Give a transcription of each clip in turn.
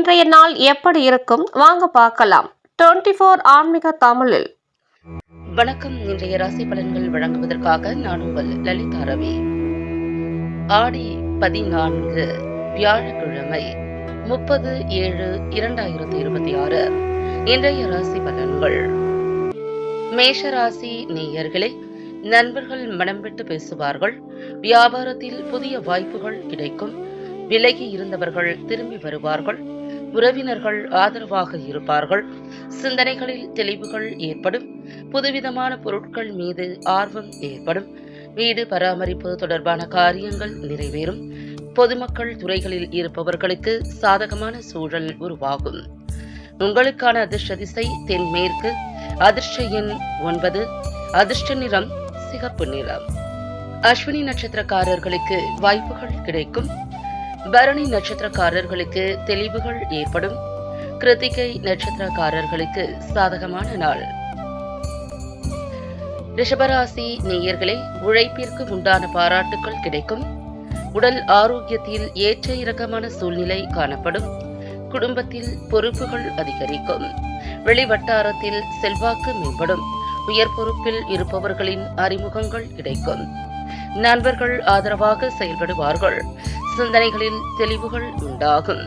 இன்றைய நாள் எப்படி இருக்கும் வாங்க பார்க்கலாம். 24 ஆன்மீக தமிழில். வணக்கம். இன்றைய ராசி பலன்கள் வழங்குவதற்காக நான் உங்கள் லலிதா ரவி. ஆடி 14 வியாழக்கிழமை 30/7/2026 இன்றைய ராசி பலன்கள். மேஷராசி நேயர்களே, நண்பர்கள் மனம் விட்டு பேசுவார்கள். வியாபாரத்தில் புதிய வாய்ப்புகள் கிடைக்கும். விலகி இருந்தவர்கள் திரும்பி வருவார்கள். உறவினர்கள் ஆதரவாக இருப்பார்கள். சிந்தனைகளில் தெளிவுகள் ஏற்படும். புதுவிதமான பொருட்கள் மீது ஆர்வம் ஏற்படும். வீடு பராமரிப்பு தொடர்பான காரியங்கள் நிறைவேறும். பொதுமக்கள் துறைகளில் இருப்பவர்களுக்கு சாதகமான சூழல் உருவாகும். உங்களுக்கான அதிர்ஷ்ட திசை தென்மேற்கு. அதிர்ஷ்ட எண் 9. அதிர்ஷ்ட நிறம் சிகப்பு நிறம். அஸ்வினி நட்சத்திரக்காரர்களுக்கு வாய்ப்புகள் கிடைக்கும். பரணி நட்சத்திரக்காரர்களுக்கு தெளிவுகள் ஏற்படும். கிருத்திகை நட்சத்திரக்காரர்களுக்கு சாதகமான நாள். ரிஷபராசி நேயர்களே, உழைப்பிற்கு உண்டான பாராட்டுக்கள் கிடைக்கும். உடல் ஆரோக்கியத்தில் ஏற்ற இறக்கமான சூழ்நிலை காணப்படும். குடும்பத்தில் பொறுப்புகள் அதிகரிக்கும். வெளிவட்டாரத்தில் செல்வாக்கு மேம்படும். உயர் பொறுப்பில் இருப்பவர்களின் அறிமுகங்கள் கிடைக்கும். நண்பர்கள் ஆதரவாக செயல்படுவார்கள். சிந்தனைகளில் தெளிவுகள் உண்டாகும்.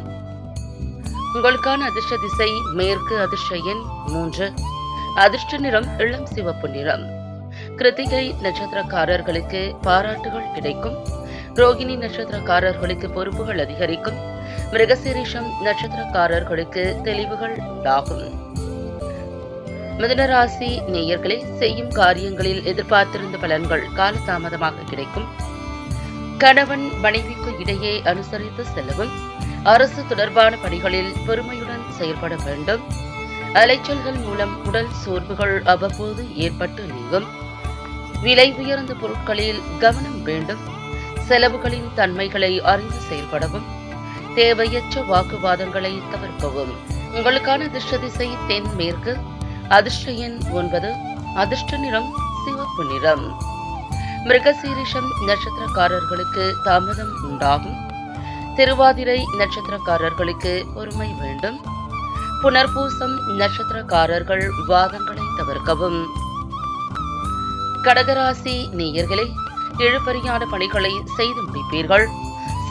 உங்களுக்கான அதிர்ஷ்ட திசை மேற்கு. அதிர்ஷ்ட எண் 3. அதிர்ஷ்ட நிறம் இளம் சிவப்பு நிறம். கிருத்திகை நட்சத்திரக்காரர்களுக்கு பாராட்டுகள் கிடைக்கும். ரோகிணி நட்சத்திரக்காரர்களுக்கு பொறுப்புகள் அதிகரிக்கும். மிருகசீரிஷம் நட்சத்திரக்காரர்களுக்கு தெளிவுகள் உண்டாகும். மிதுனராசி நேயர்களே, செய்யும் காரியங்களில் எதிர்பார்த்திருந்த பலன்கள் காலதாமதமாக கிடைக்கும். கணவன் மனைவிக்கு இடையே அனுசரித்து செல்லவும். அரசு தொடர்பான பணிகளில் பொறுமையுடன் செயல்பட வேண்டும். அலைச்சல்கள் மூலம் உடல் சோர்வுகள் அவ்வப்போது ஏற்பட்டு நீங்கும். விலை உயர்ந்த பொருட்களில் கவனம் வேண்டும். செலவுகளின் தன்மைகளை அறிந்து செயல்படவும். தேவையற்ற வாக்குவாதங்களை தவிர்க்கவும். உங்களுக்கான அதிர்ஷ்ட திசை தென்மேற்கு. அதிர்ஷ்ட எண் 9. அதிர்ஷ்ட நிறம் சிவப்பு நிறம். மிருகசீரிஷம் நட்சத்திரக்காரர்களுக்கு தாமதம் உண்டாகும். திருவாதிரை நட்சத்திரக்காரர்களுக்கு பொறுமை வேண்டும். புனர்பூசம் நட்சத்திரக்காரர்கள் வாதங்களை தவிர்க்கவும். கடகராசி நேயர்களே, இழுபறியான பணிகளை செய்து முடிப்பீர்கள்.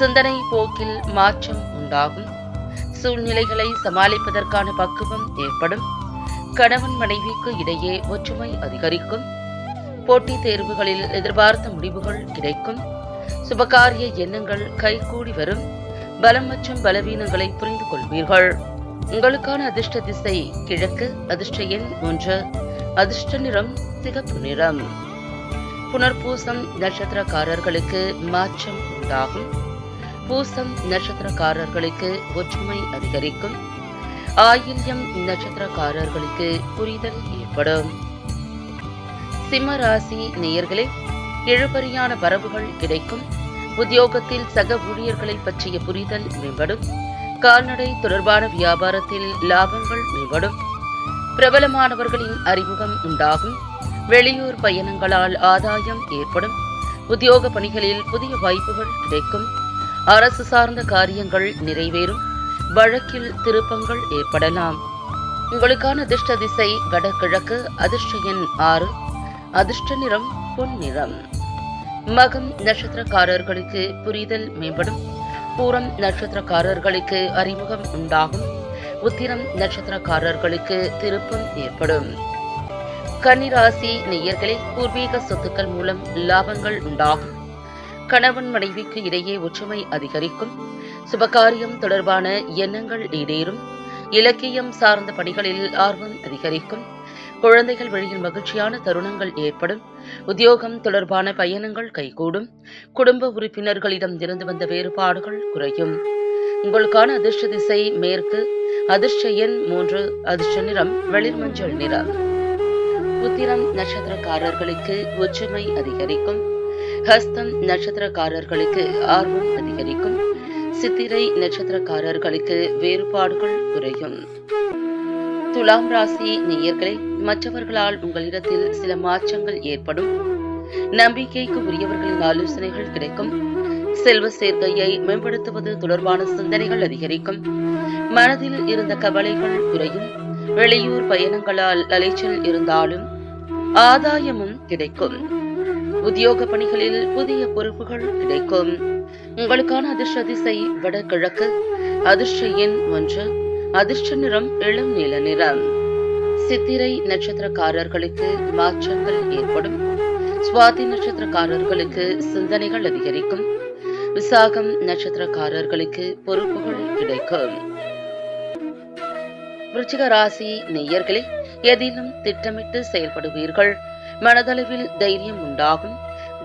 சிந்தனை போக்கில் மாற்றம் உண்டாகும். சூழ்நிலைகளை சமாளிப்பதற்கான பக்குவம் ஏற்படும். கணவன் மனைவிக்கு இடையே ஒற்றுமை அதிகரிக்கும். போட்டித் தேர்வுகளில் எதிர்பார்த்த முடிவுகள் கிடைக்கும். சுபகாரிய எண்ணங்கள் கைகூடி வரும். பலம் மற்றும் பலவீனங்களை புரிந்து கொள்வீர்கள். உங்களுக்கான அதிர்ஷ்ட திசை கிழக்கு. அதிர்ஷ்ட எண் 1. அதிர்ஷ்ட நிறம் சிகப்பு நிறம். புனர்பூசம் நட்சத்திரக்காரர்களுக்கு மாற்றம் உண்டாகும். பூசம் நட்சத்திரக்காரர்களுக்கு ஒற்றுமை அதிகரிக்கும். ஆயில்யம் நட்சத்திரக்காரர்களுக்கு புரிதல் ஏற்படும். சிம்ம ராசி நேயர்களே, இழுபறியான வரவுகள் கிடைக்கும். உத்தியோகத்தில் சக ஊழியர்களை பற்றிய புரிதல் மேம்படும். கால்நடை தொடர்பான வியாபாரத்தில் லாபங்கள் மேம்படும். பிரபலமானவர்களின் அறிமுகம் உண்டாகும். வெளியூர் பயணங்களால் ஆதாயம் ஏற்படும். உத்தியோக பணிகளில் புதிய வாய்ப்புகள் கிடைக்கும். அரசு சார்ந்த காரியங்கள் நிறைவேறும். வழக்கில் திருப்பங்கள் ஏற்படலாம். உங்களுக்கான அதிர்ஷ்ட திசை வடகிழக்கு. அதிர்ஷ்ட எண் 6. அதிர்ஷ்ட நிறம் பொன்னிறம். மகம் நட்சத்திரக்காரர்களுக்கு புரிதல் மேம்படும். பூரம் நட்சத்திரக்காரர்களுக்கு அறிமுகம் உண்டாகும். உத்திரம் நட்சத்திரக்காரர்களுக்கு திருப்பம் ஏற்படும். கன்னிராசி நேயர்களே, பூர்வீக சொத்துக்கள் மூலம் லாபங்கள் உண்டாகும். கணவன் மனைவிக்கு இடையே ஒற்றுமை அதிகரிக்கும். சுபகாரியம் தொடர்பான எண்ணங்கள் ஈடேறும். இலக்கியம் சார்ந்த பணிகளில் ஆர்வம் அதிகரிக்கும். குழந்தைகள் வழியில் மகிழ்ச்சியான தருணங்கள் ஏற்படும். உத்தியோகம் தொடர்பான பயணங்கள் கைகூடும். குடும்ப உறுப்பினர்களிடம் இருந்து வந்த வேறுபாடுகள் குறையும். உங்களுக்கான அதிர்ஷ்ட திசை மேற்கு. அதிர்ஷ்ட எண் 3. அதிர்ஷ்ட நிறம் வெளிர் மஞ்சள் நிறம். உத்திரம் நட்சத்திரக்காரர்களுக்கு ஒற்றுமை அதிகரிக்கும். ஹஸ்தம் நட்சத்திரக்காரர்களுக்கு ஆர்வம் அதிகரிக்கும். சித்திரை நட்சத்திரக்காரர்களுக்கு வேறுபாடுகள் குறையும். துலாம் ராசி நேயர்களே, மற்றவர்களால் உங்களிடத்தில் சில மாற்றங்கள் ஏற்படும். நம்பிக்கைக்கு உரியவர்களின் ஆலோசனைகள் கிடைக்கும். செல்வ சேர்க்கையை மேம்படுத்துவது தொடர்பான சிந்தனைகள் அதிகரிக்கும். மனதில் இருந்த கவலைகள் குறையும். வெளியூர் பயணங்களால் அலைச்சல் இருந்தாலும் ஆதாயமும் கிடைக்கும். உத்தியோக பணிகளில் புதிய பொறுப்புகள் கிடைக்கும். உங்களுக்கான அதிர்ஷ்ட திசை வடகிழக்கு. அதிர்ஷ்ட எண் 1. அதிர்ஷ்ட நிறம் இளம் நீல நிறம். சித்திரை நட்சத்திரக்காரர்களுக்கு மாற்றங்கள் ஏற்படும். சுவாதி நட்சத்திரக்காரர்களுக்கு சிந்தனைகள் அதிகரிக்கும். விசாகம் நட்சத்திரக்காரர்களுக்கு பொறுப்புகள் கிடைக்கும். விருச்சிக ராசி நேயர்களே, எதிலும் திட்டமிட்டு செயல்படுவீர்கள். மனதளவில் தைரியம் உண்டாகும்.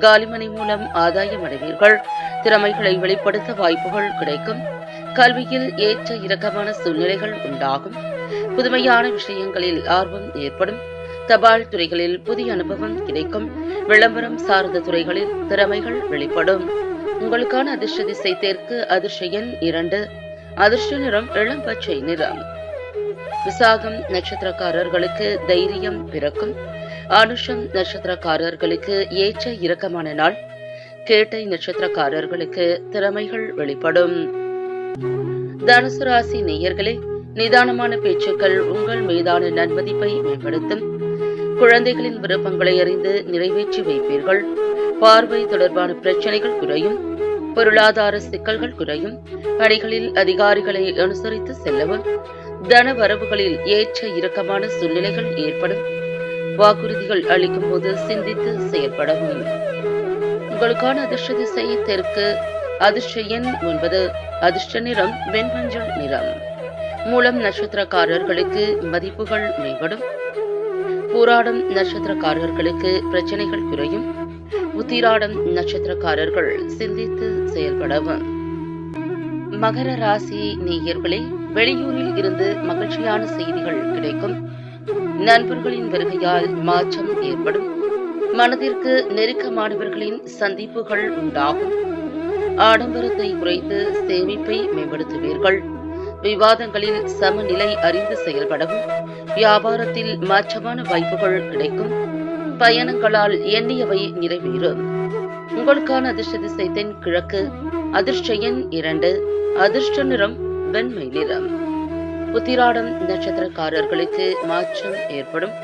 காலிமனை மூலம் ஆதாயம் அடைவீர்கள். திறமைகளை வெளிப்படுத்த வாய்ப்புகள் கிடைக்கும். கல்வியில் ஏற்ற இறக்கமான சூழ்நிலைகள் உண்டாகும். புதுமையான விஷயங்களில் ஆர்வம் ஏற்படும். தபால் துறைகளில் புதிய அனுபவம் கிடைக்கும். விளம்பரம் சார்ந்த துறைகளில் திறமைகள் வெளிப்படும். உங்களுக்கான அதிர்ஷ்ட திசை தெற்கு. அதிர்ஷ்ட எண் 2. அதிர்ஷ்ட நிறம் இளம் பச்சை நிறம். விசாகம் நட்சத்திரக்காரர்களுக்கு தைரியம் பிறக்கும். அனுஷம் நட்சத்திரக்காரர்களுக்கு ஏற்ற இறக்கமான நாள். கேட்டை நட்சத்திரக்காரர்களுக்கு திறமைகள் வெளிப்படும். தனுசு ராசி நேயர்களே, நிதானமான பேச்சுக்கள் உங்கள் மீதான நன்மதிப்பை மேம்படுத்தும். குழந்தைகளின் விருப்பங்களை அறிந்து நிறைவேற்றி வைப்பீர்கள். பார்வை தொடர்பான பிரச்சனைகள் குறையும். பொருளாதார சிக்கல்கள் குறையும். பணிகளில் அதிகாரிகளை அனுசரித்து செல்லவும். தன வரவுகளில் ஏற்ற இறக்கமான சூழ்நிலைகள் ஏற்படும். வாக்குறுதிகள் அளிக்கும் போது சிந்தித்து செயல்படவும். உங்களுக்கான அதிர்ஷ்ட திசை தெற்கு. அதிர்ஷ்ட எண் 9. அதிர்ஷ்ட நிறம் வெண்மஞ்சள் நிறம். மூலம் நட்சத்திரக்காரர்களுக்கு மதிப்புகள் மேம்படும். பூராடம் நட்சத்திரக்காரர்களுக்கு பிரச்சனைகள் குறையும். உத்திராடம் நட்சத்திரக்காரர்கள் சிந்தித்து செயல்படவும். மகர ராசி நேயர்களே, வெளியூரில் இருந்து மகிழ்ச்சியான செய்திகள் கிடைக்கும். நண்பர்களின் வருகையால் மாற்றம் ஏற்படும். மனதிற்கு நெருக்கமானவர்களின் சந்திப்புகள் உண்டாகும். ஆடம்பரத்தை குறைத்து சேமிப்பை மேம்படுத்துவீர்கள். விவாதங்களில் சமநிலை அறிந்து செயல்படவும். வியாபாரத்தில் மாற்றமான வாய்ப்புகள் கிடைக்கும். பயணங்களால் எண்ணியவை நிறைவேறும். உங்களுக்கான அதிர்ஷ்ட திசை தென்கிழக்கு. அதிர்ஷ்ட எண் 2. அதிர்ஷ்ட நிறம் வெண்மை நிறம். உத்திராடம் நட்சத்திரக்காரர்களுக்கு மாற்றம் ஏற்படும்.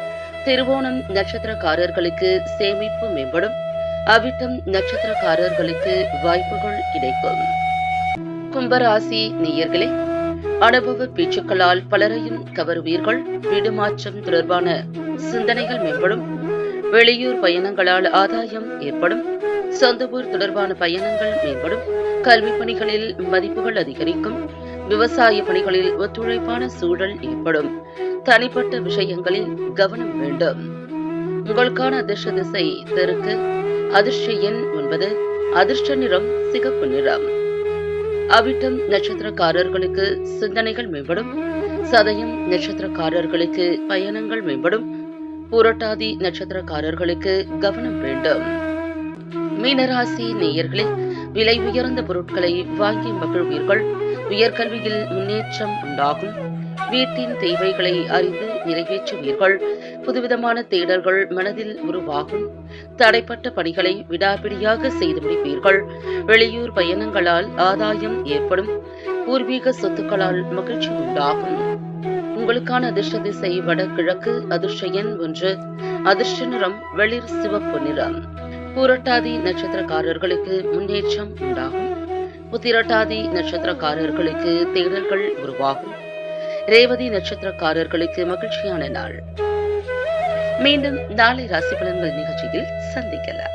திருவோணம் நட்சத்திரக்காரர்களுக்கு சேமிப்பு மேம்படும். அவிட்டம் நட்சத்திரக்காரர்களுக்கு வாய்ப்புகள் கிடைக்கும். கும்பராசி நேயர்களே, அனுபவ பேச்சுக்களால் பலரையும் கவருவீர்கள். வீடு மாற்றம் தொடர்பான சிந்தனைகள் மேம்படும். வெளியூர் பயணங்களால் ஆதாயம் ஏற்படும். சொந்த ஊர் தொடர்பான பயணங்கள் மேம்படும். கல்வி பணிகளில் மதிப்புகள் அதிகரிக்கும். விவசாய பணிகளில் ஒத்துழைப்பான சூழல் ஏற்படும். தனிப்பட்ட விஷயங்களில் கவனம் வேண்டும். உங்களுக்கான அதிர்ஷ்ட திசை தெற்கு. அதிர்ஷ்ட எண் 9. அதிர்ஷ்ட நிறம் சிகப்பு நிறம். அவிட்டம் நட்சத்திரக்காரர்களுக்கு சிந்தனைகள் மேம்படும். சதயம் நட்சத்திரக்காரர்களுக்கு பயணங்கள் மேம்படும். புரட்டாதி நட்சத்திரக்காரர்களுக்கு கவனம் வேண்டும். மீனராசி நேயர்களே, விலை உயர்ந்த பொருட்களை வாங்கி மகிழ்வீர்கள். உயர்கல்வியில் முன்னேற்றம் உண்டாகும். வீட்டின் தேவைகளை அறிந்து நிறைவேற்றுவீர்கள். புதுவிதமான தேடல்கள் மனதில் உருவாகும். தடைப்பட்ட பணிகளை விடாபிடியாக செய்து முடிப்பீர்கள். வெளியூர் பயணங்களால் ஆதாயம் ஏற்படும். பூர்வீக சொத்துக்களால் மகிழ்ச்சி உண்டாகும். உங்களுக்கான அதிர்ஷ்ட திசை வடகிழக்கு. அதிர்ஷ்ட எண் 1. அதிர்ஷ்ட நிறம் வெளிர் சிவப்பு நிறம். பூரட்டாதி நட்சத்திரக்காரர்களுக்கு முன்னேற்றம் உண்டாகும். உத்திரட்டாதி நட்சத்திரக்காரர்களுக்கு தேடல்கள் உருவாகும். ரேவதி நட்சத்திரக்காரர்களுக்கு மகிழ்ச்சியான நாள். மீண்டும் நாளை ராசி பலன்கள் நிகழ்ச்சியில் சந்திக்கலாம்.